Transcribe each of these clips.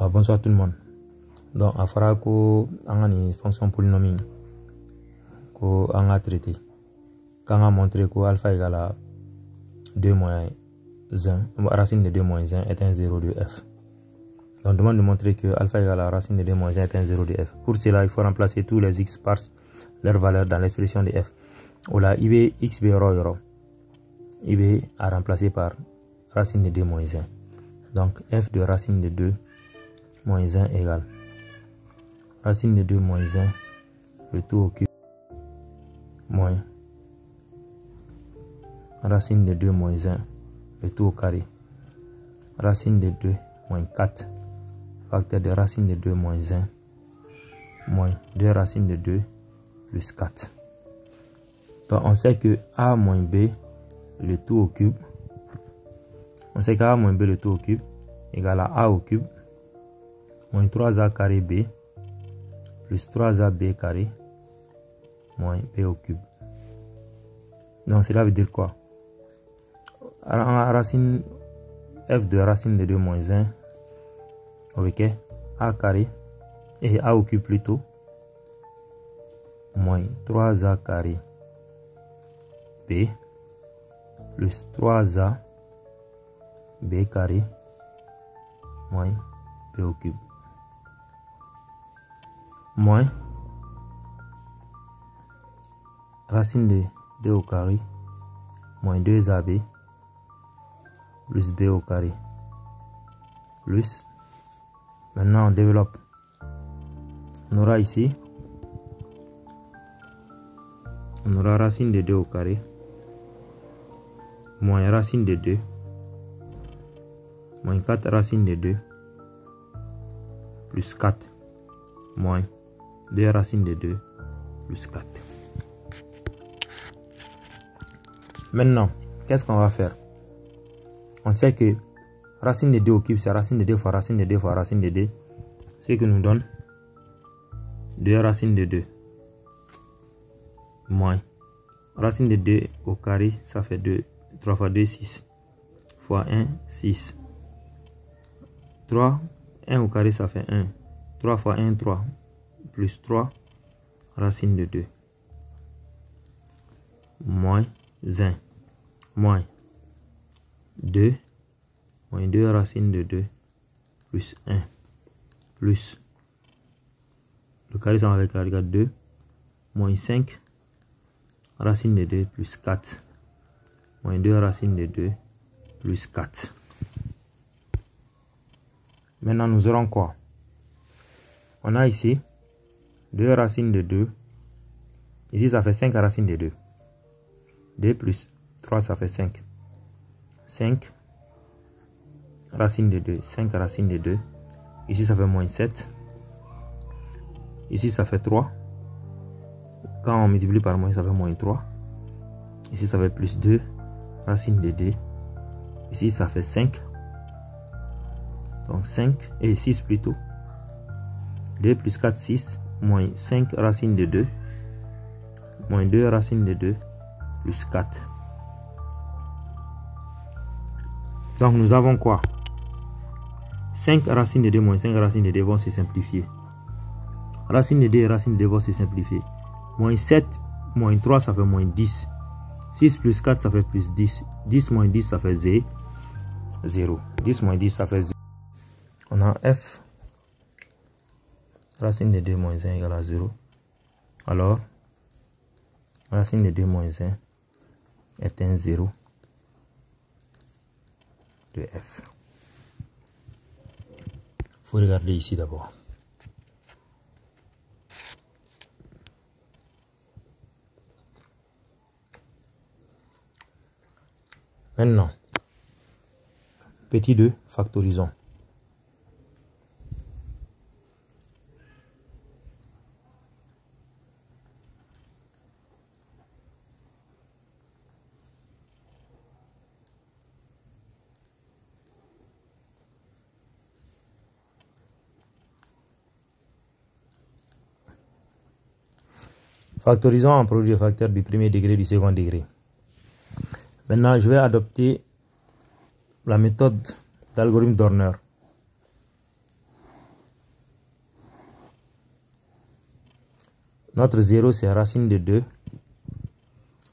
Bonsoir tout le monde. Donc, il faudra que une fonction polynomique qu'on a traité. Quand on a montré que alpha égale à 2 moins 1, racine de 2 moins 1 est un 0 de f. Donc, on demande de montrer que alpha égale à racine de 2 moins 1 est un 0 de f. Pour cela, il faut remplacer tous les x par leur valeur dans l'expression de f. Ou là, ib xb euro. Ib à remplacer par racine de 2 moins 1. Donc, f de racine de 2 moins 1 égale racine de 2 moins 1, le tout au cube, moins racine de 2 moins 1, le tout au carré, racine de 2 moins 4, facteur de racine de 2 moins 1, moins 2 racines de 2 plus 4. Donc on sait que a moins b, le tout au cube, on sait qu'a moins b le tout au cube égale à a au cube, moins 3a carré b, plus 3ab carré, moins b au cube. Donc cela veut dire quoi? Racine f de racine de 2 moins 1, ok, a carré, et a au cube plutôt, moins 3a carré b, plus 3a b carré, moins b au cube. Moins racine de 2 au carré moins 2ab plus b au carré plus, maintenant on développe, on aura ici, on aura racine de 2 au carré moins racine de 2 moins 4 racine de 2 plus 4 moins 2 racines de 2 plus 4. Maintenant, qu'est-ce qu'on va faire? On sait que racine de 2 au cube, c'est racine de 2 fois racine de 2 fois racine de 2, ce qui nous donne 2 racines de 2 moins racine de 2 au carré, ça fait 2, 3 fois 2, 6, fois 1, 6. 3, 1 au carré, ça fait 1. 3 fois 1, 3. Plus 3, racine de 2. Moins 1. Moins 2. Moins 2 racine de 2. Plus 1. Plus. Le carré, ça va avec la racine 2. Moins 5. Racine de 2 plus 4. Moins 2 racine de 2 plus 4. Maintenant, nous aurons quoi? On a ici 2 racines de 2. Ici, ça fait 5 racines de 2. 2 plus 3, ça fait 5. 5 racines de 2. 5 racines de 2. Ici, ça fait moins 7. Ici, ça fait 3. Quand on multiplie par moins, ça fait moins 3. Ici, ça fait plus 2 racines de 2. Ici, ça fait 5. Donc 5 et 6 plutôt. 2 plus 4, 6. Moins 5 racines de 2. Moins 2 racines de 2. Plus 4. Donc nous avons quoi? 5 racines de 2 moins 5 racines de 2 vont se simplifier. Racine de 2 et racine de 2 vont se simplifier. Moins 7 moins 3, ça fait moins 10. 6 plus 4, ça fait plus 10. 10 moins 10, ça fait 0. 10 moins 10, ça fait 0. On a f racine de 2 moins 1 égale à 0. Alors, racine de 2 moins 1 est un 0 de f. Il faut regarder ici d'abord. Maintenant, petit 2, factorisons. Factorisons en produit de facteurs du premier degré et du second degré. Maintenant, je vais adopter la méthode d'algorithme Dorner. Notre 0, c'est racine de 2.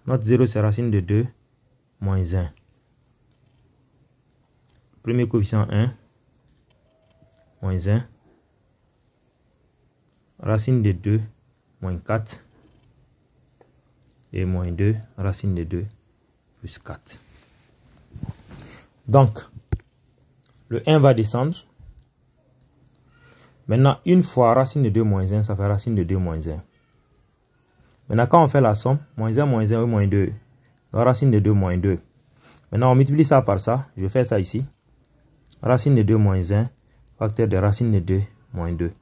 Notre 0, c'est racine de 2 moins 1. Premier coefficient 1, moins 1. Racine de 2, moins 4. Et moins 2, racine de 2, plus 4. Donc, le 1 va descendre. Maintenant, une fois racine de 2 moins 1, ça fait racine de 2 moins 1. Maintenant, quand on fait la somme, moins 1 moins 1 et moins 2. Donc, racine de 2 moins 2. Maintenant, on multiplie ça par ça. Je fais ça ici. Racine de 2 moins 1, facteur de racine de 2 moins 2.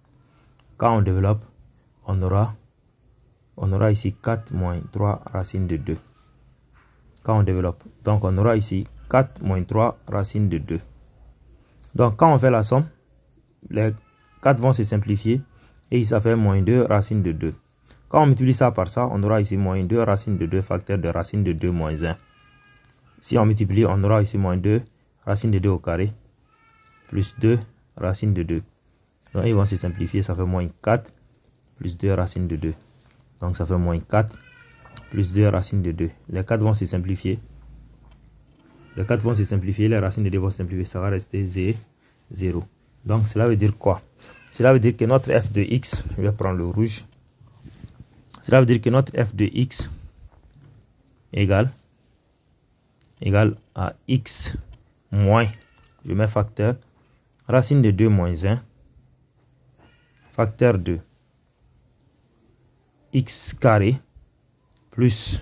Quand on développe, on aura ici 4 moins 3 racine de 2. Quand on développe, donc on aura ici 4 moins 3 racine de 2. Donc quand on fait la somme, les 4 vont se simplifier et ça fait moins 2 racine de 2. Quand on multiplie ça par ça, on aura ici moins 2 racine de 2 facteur de racine de 2 moins 1. Si on multiplie, on aura ici moins 2 racine de 2 au carré plus 2 racine de 2. Donc ils vont se simplifier, ça fait moins 4 plus 2 racine de 2. Donc ça fait moins 4 plus 2 racine de 2. Les 4 vont se simplifier. Les 4 vont se simplifier, les racines de 2 vont se simplifier, ça va rester 0. Donc cela veut dire quoi? Cela veut dire que notre f de x, je vais prendre le rouge. Cela veut dire que notre f de x égale à x moins, je mets facteur, racine de 2 moins 1, facteur de x carré plus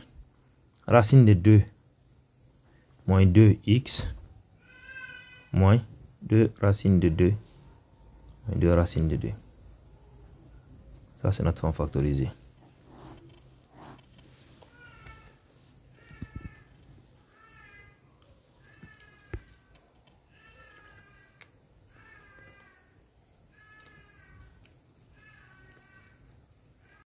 racine de 2 moins 2x moins 2 racine de 2 moins 2 racine de 2. Ça, c'est notre forme factorisée.